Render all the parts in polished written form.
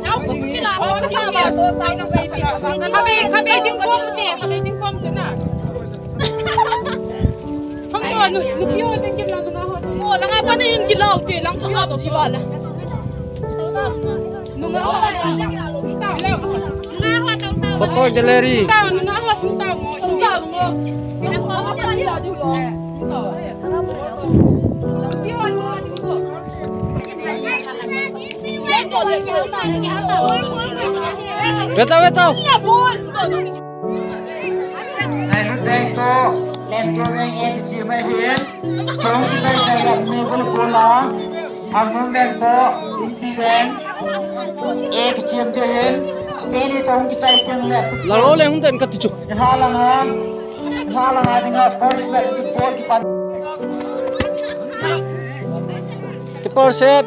Cháu cũng cái là có sao mà tôi sai nó về Khopi tiếng quang một tí Khopi tiếng quang thế nào không cho nó biểu tiếng kia là nó ngon là ngay bên này cái lâu thì lắm trong học chỉ vào là nó ngon Foto galeri. tao nó hoa chúng tao ngồi cái nó có cái gì là điều đó Betul. Này lúc đen to, lên to đen em chỉ mới hiến, chống cái tay chạy làm mưa với cô lá, hàng hôm đen to, đi đen, em chiếm cho hiến, stay đi chống cái tay chân lẹp. Lalu leh hunten kat tu. Halangan dengan polis support di pan. Keper sep.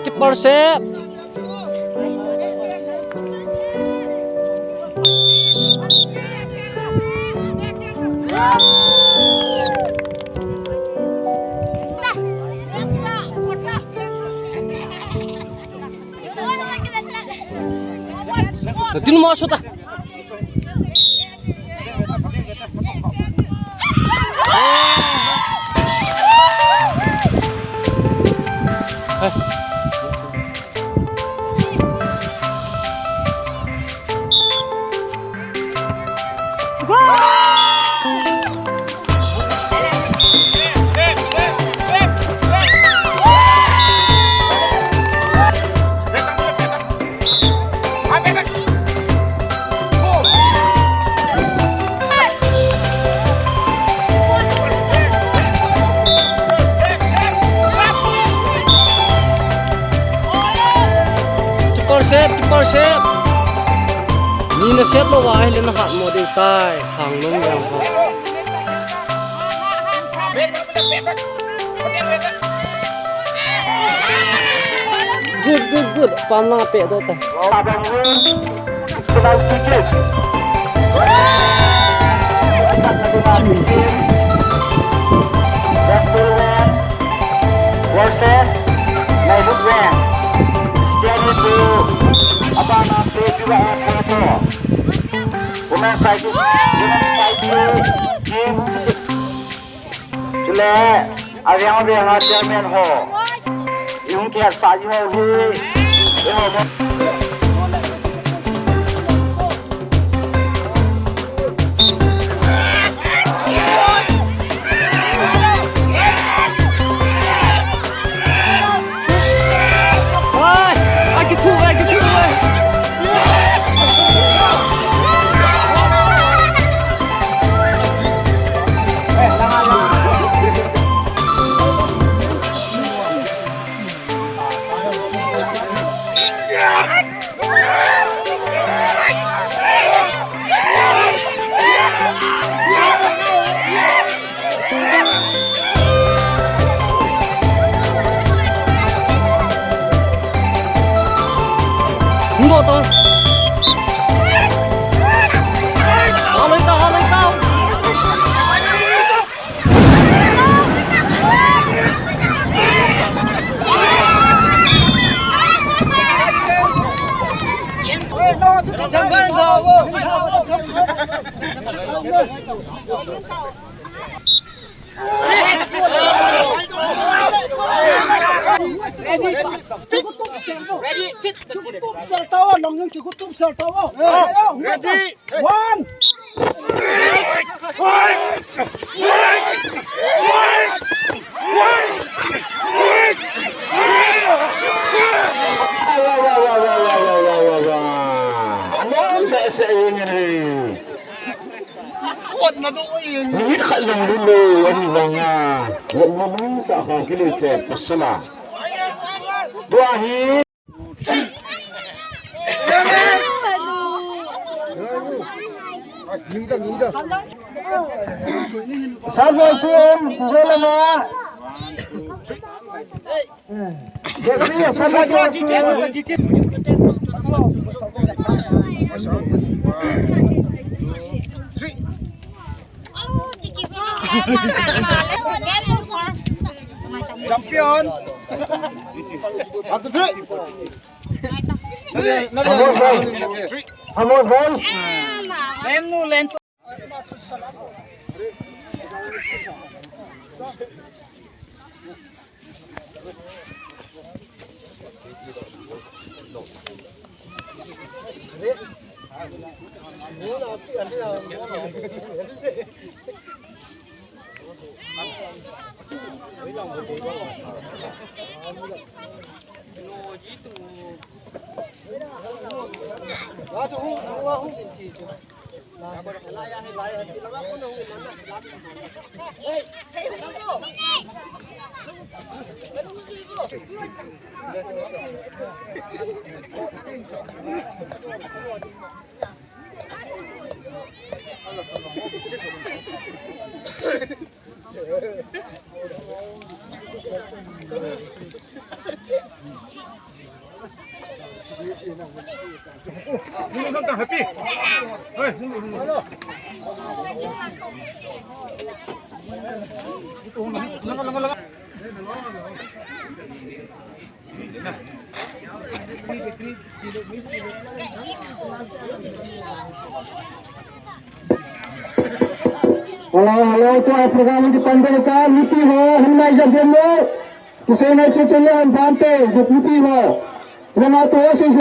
Tin masuk tak? Cepat sep. Ni na sep lo wahai le na hat mo ding tai hang nong yang ha. Good. Pam na pe do ta. Abang ni, sebab sikit. Tak nak mati. Restaurant, proses, naik luar. Jadi tu, abang nanti juga foto. Bukan saya, Cile, ada yang berhati cermin ho. Yung kiat saji ho hui. Tunggu tu. Haloi tau. Jangan bawa. ready fit tawa long yung cukup sel tawa ready 1 Kuat na doon. Hindi ka lang dulu. Ano mga. Huwag mo mong kakakilite. Pasala. Duahin. Sabar Cim. Boleh na. Jadi sabar Cim. Champion. 1, 2, 3. Hamon Hall. Em nu lên. Happy. Halo, itu program di Panjang Miti ho, hendak jam lo. Kisah nak cerita yang pantai, Miti ho. Nama tu sih.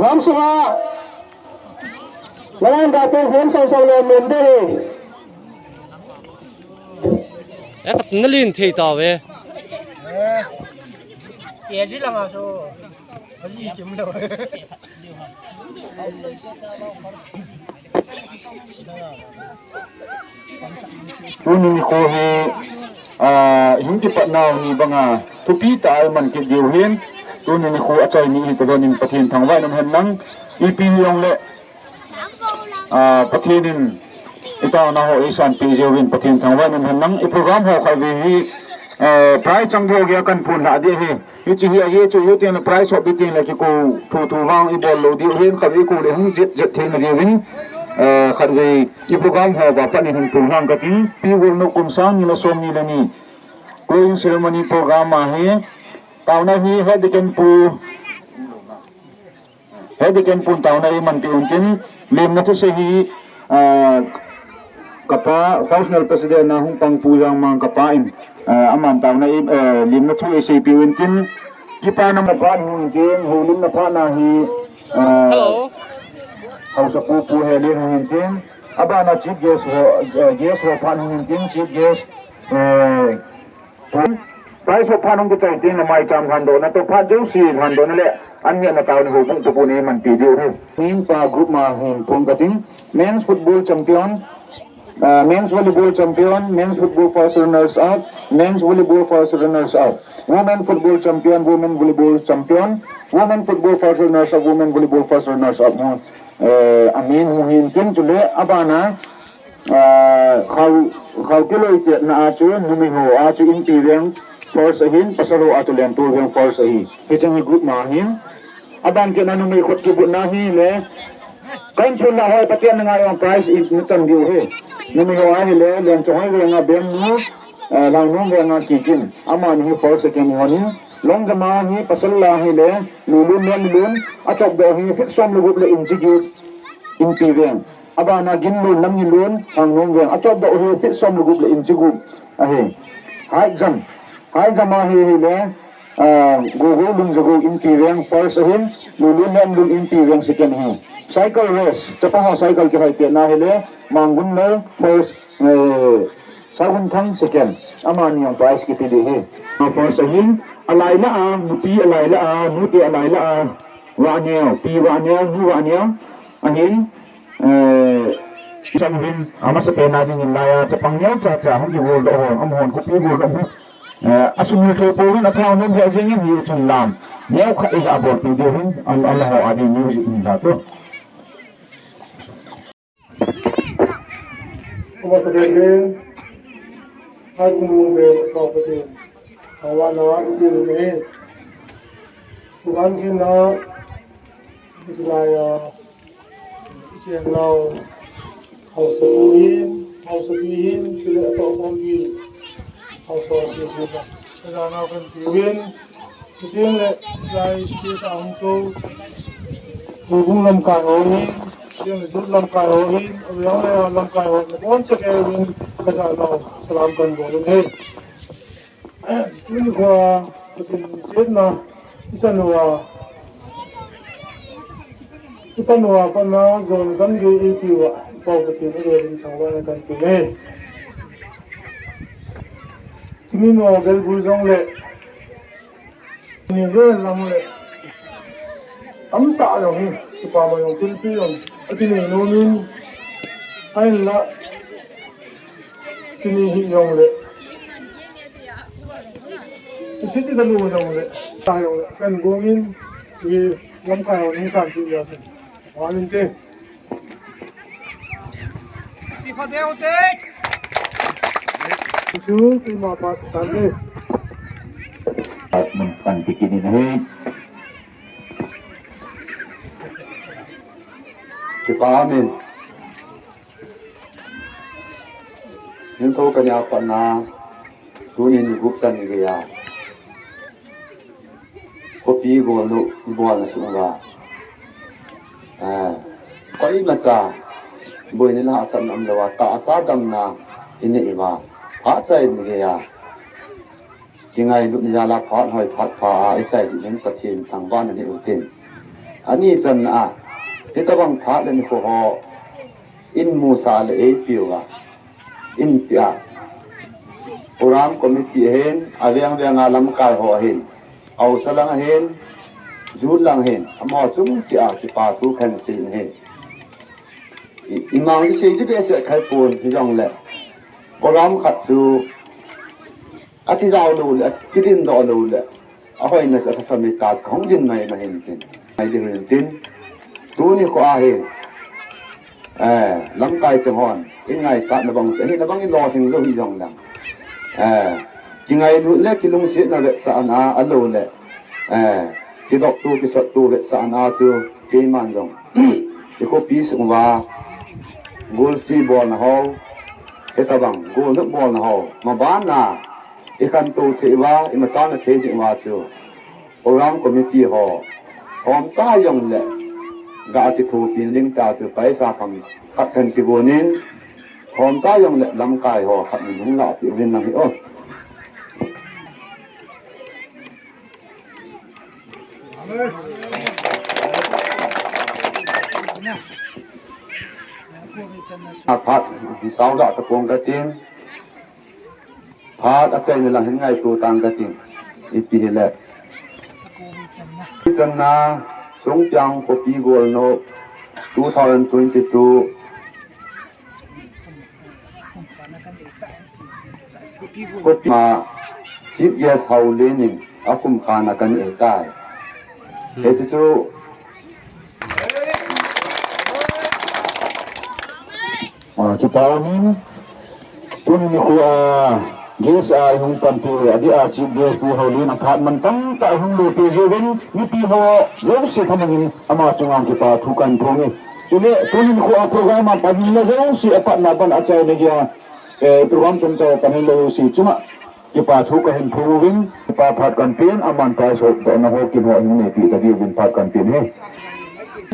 Ram suha. Lawan datu phone sau lo member. Kat nalin thei ta we. Ye ji lang aso. Aji kim lo. Ini ko hindi pa na ni banga tupi ta man ki diuhin tunin ko atay ni ito nin patin thangwai nam hanang ipi yung le patinin ito na ho isan pijewin patin thangwai nam hanang i program ho ka vi prai changho gya kan pun la de he yuchi hi ye chu yuti na prai so bitin la ki ko thu wang i bol lo diuhin ka vi ko le hu jet the na diuhin khad ve i program ho ba panin hung tung hang ka tin pi wol no kum sang ni la som ni la ni closing ceremony program he tao na hi hediken pun tao na man ti untin lem na to se hi kapa functional president na hung pang pujang mang kapain aman tao na lem na to se pi untin kipa na pa hung jeng hulim na pa na hi Hello. House of Pupu he lem hung jeng aba na chief guest ho pa hung jeng chief guest Prai so phanong ke chai tin mai cham khando na to pha jau si khando na le anya na taw ni hu pung tu ni man pi diu hu team pa group ma hin pung ka ting men's football champion men's volleyball champion men's football first runners up men's volleyball first runners up women football champion women volleyball champion women football first runners up women volleyball first runners up amin hu hin tin chule abana khau kiloi te na achu numi ho achu imperial first ahin pasaro atulen tu yang first ahi kitang group ma hin aban ke nanu mai khot ki bu na hi le kan chun na hoy patian nga yung price is nutan diu he numi ho ahi le len choy we nga bem nu lang nong we nga kikin aman hi first second honin long jama hi pasalla hi le lulun lun achok do hi fit som lu le institute imperial abana ginlu namni lun ang nong we achok do hi fit som lu le institute ahi hai jama hi le gogo lung jogo imperial first ahin lulun nam lun imperial second hi cycle race chapa ho cycle ke hai te na hele mangun le first sagun thang second amani ang price ki pili he first ahin alai la a nuti alai la a nuti alai la a wa neo pi wa neo nu wa neo ahin Sangin amasa pena din laya chapang neo cha hong ji world ho amhon ko pi world ho asumul ke porin atau non dia jengin ni chun lam neo kha is about pi din Allah ho adi news in da to Como se dice, hay un buen copo awana itu ni, sukan kita istilahnya istilah hausapihin sila atau kongi hausasi sila. Karena kan piwin, kita ni istilah istilah untuk Bung lam kai ho hi yang zut lam kai ho hi yang le lam kai ho bon che ke win ka sa lo salam kan bo he ni ko tin sit na isan wa ipan wa pa na zon zan ge e pi wa pa ka tin ro rin thang wa kan tu he ni no gel bu jong le ni ge lam le ấm tạ rồi hi, thì bảo mà dùng tin pi rồi, cái này nó nên hay là cái này hi dùng đấy, cái gì thì luôn dùng đấy, tài dùng đấy, cái công in thì làm cái nào cũng sản xuất ra rồi, hoàn lên thế. Đi khỏi đeo thế. Chú thì mà bắt tạm đi. Mình cần cái gì này? Amin. Những câu cái nhà phận na, tu nên group chân cái nhà. Khopi Golnop buat langsung lah. Kau ini macam, boleh ni lah asal nam lewat, tak asal dam na ini iba. Hak cai ni dia. Jingai lu ni jalan hak hoi hak hak cai di yang pertin tang ban ni rutin. Ani jan kita bang phá lên phố họ in musa le e piwa in pia program committee hen aviang viang alam kai ho hen au salang hen jul lang hen amo chung chia ki pa thu khan sin hen imang se de be se khai pon hi jong le program khat chu ati jaw lu le kidin do lu le ahoi na sa samita khong jin mai ma hen kin ai de hen tin tu ni ko ahe lam kai che hon in ngai sa na bang se na bang in lo thing lo hi jong dang ki ngai lu le ki lung se na le sa na a lo le ki dok tu ki sot tu le sa na tu ke man jong ki ko pi su wa gol si bol na ho ke ta bang gol nước bol na ho ma ban na e kan tu the wa i ma ta na the ji wa chu program committee ho hom ta yong le gã thì thu tiền linh ta từ phải xa cầm khát thần kỳ buồn nên hôm ta dùng lệ lâm cài họ khát mình cũng lọ tiểu viên làm hiểu phát thì sau đó tập trung cái tiền phát ở trên là hình ngày tu tăng cái tiền ít đi lệ chân na Songpijang Khopi Golnop 2022 Khopi ma chief guest hau lenin akum khana kan e tai he chu kita ni tu ni ko guest yung pantu adi chief guest pu hau lin khat man tang ta hung lu pe jewen ni pi ho lo se thamangin ama chungang kita thukan thongi chule tunin ko program ma pan la zo si apat na ban achai ne ya program tum cha pan lo si chuma kita thu ka hen thu win pa phat campaign aman ta so to na ho ki ho ni pi ta di win phat campaign he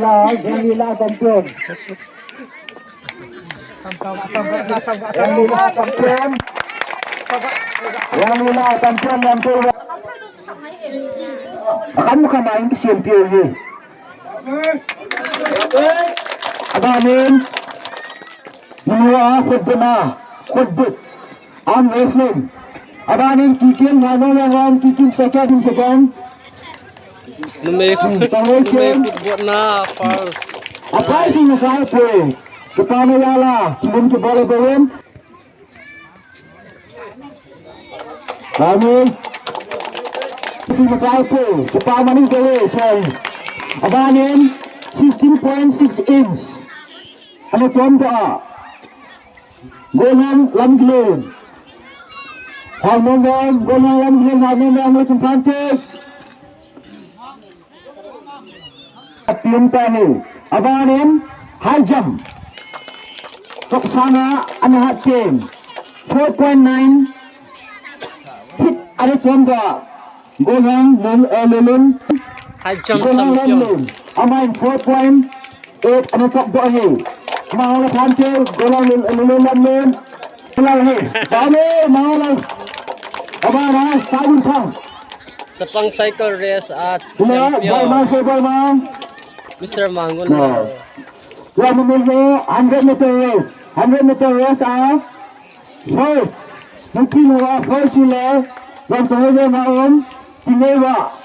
la jamila campaign jamila campaign yang lima tampil yang tu, kamu kemarin kesimpil ni. Ada ni, menua khutbah, khutbah, am wrestling. Ada ni kikin, ada yang kikin second. Number buat na first. Apa sih saya pun? Kita ni lah, sebelum kita boleh. Kami si macam tu, kita mani boleh cai. Abanin 16.6 inch. Ada contoh. Golnop lam glen. Golnop lam glen macam cantik. Tiada ni. Abanin high jump. Keksana anak tim 4.9. Ada contoh, Golnop lulun High jump champion. Amain 4.8 ano top do ahi. Mau na panche golang lululan men. Golang ni. Dami mau na. Aba na sabun sang. Sa pang cycle race at Boy champion. man. Mr. Mangon. No. Wa mo 100 meter race. 100 meter race first. Mungkin wa first sila. Dan sahaja maum tinewa.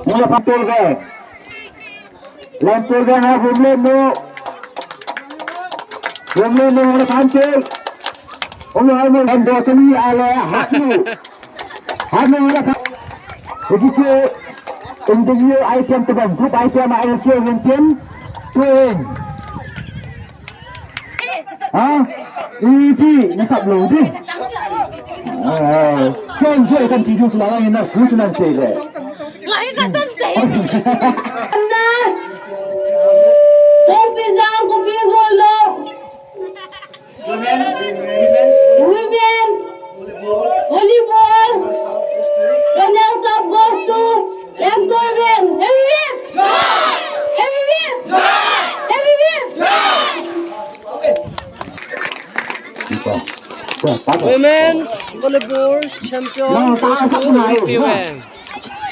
Mula patul ke. Lantur ke na problem no. Problem no mana panche. Allah Allah ando sini ala hatu. Hatu mana begitu interview item terbang grup item Malaysia mungkin tuin. Ini nasab lu ni. Kan saya kan tidur semalam ini fusunan saya. Songpijang, Khopi, Golnop. Women. Volleyball. Runners up goes to Lemtorben. Heavy whip. Heavy whip. Heavy whip. Women's volleyball champion goes to Khopi Wang.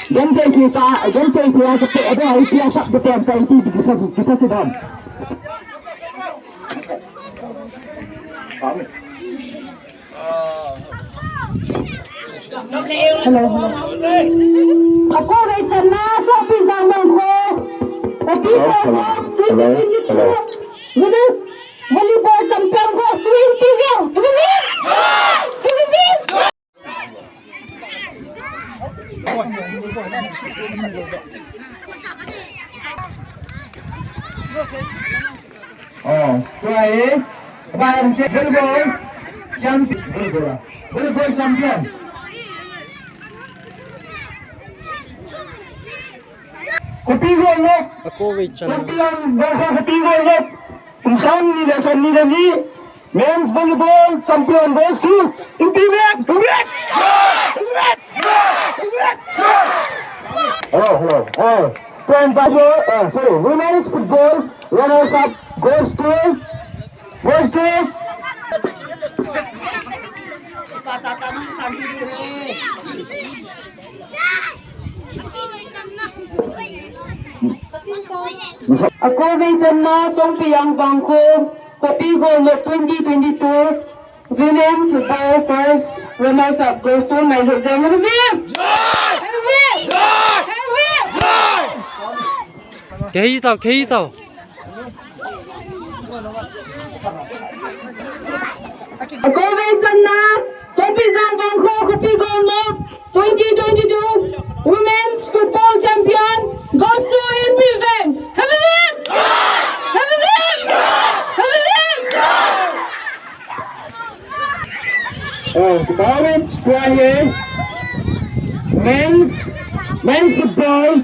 Jangan kita seperti ada biasa betul saya itu kita sedang. Hello. Ako rin sa nasa Songpijang Bangko. Khopi Golnop 2022. Women's volleyball champion goes to Songpijang. Heavy whip. Heavy whip. Baik. Baik, volleyball champion. Volleyball champion. Khopi Golnop. Ako wait siya. Champion Bangko Khopi Golnop. Insang nila ni men's volleyball champion goes to Ultimate. Hello. Women's football runners up goes to Ako Vincent na Songpijang Bangko, Khopi Golnop 2022. Women football first runners up goes to my look them. Heavy whip! Heavy whip! Heavy whip! Kehi tao. Ako Vincent na Songpijang Bangko, Khopi Golnop 2022. Women's football champion goes to Ilpiven. Heavy whip! Heavy whip! Heavy whip! Kemarin terakhir men's football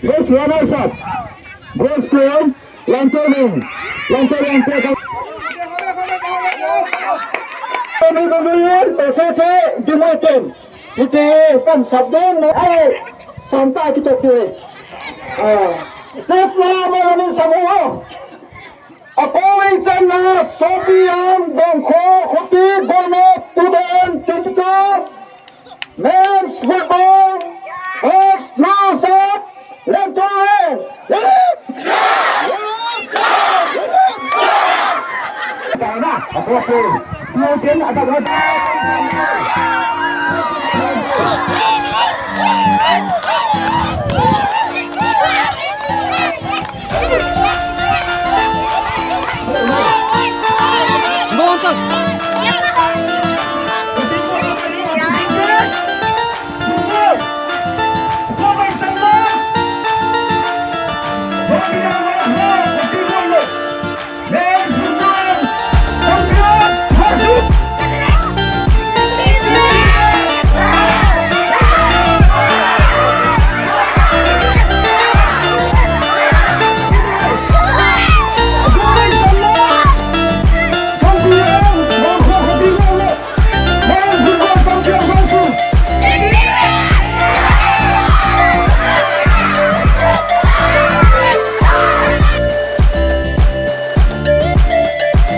goes runners up goes to Lantorben. Saya dimakan. Itu kan sabda sampai kita tu. Setelah malam semua. Ako Vincent na Songpijang Bangko Khopi Golnop 2022 men's football first runners up Lantorben. Karena aku mungkin ada berada.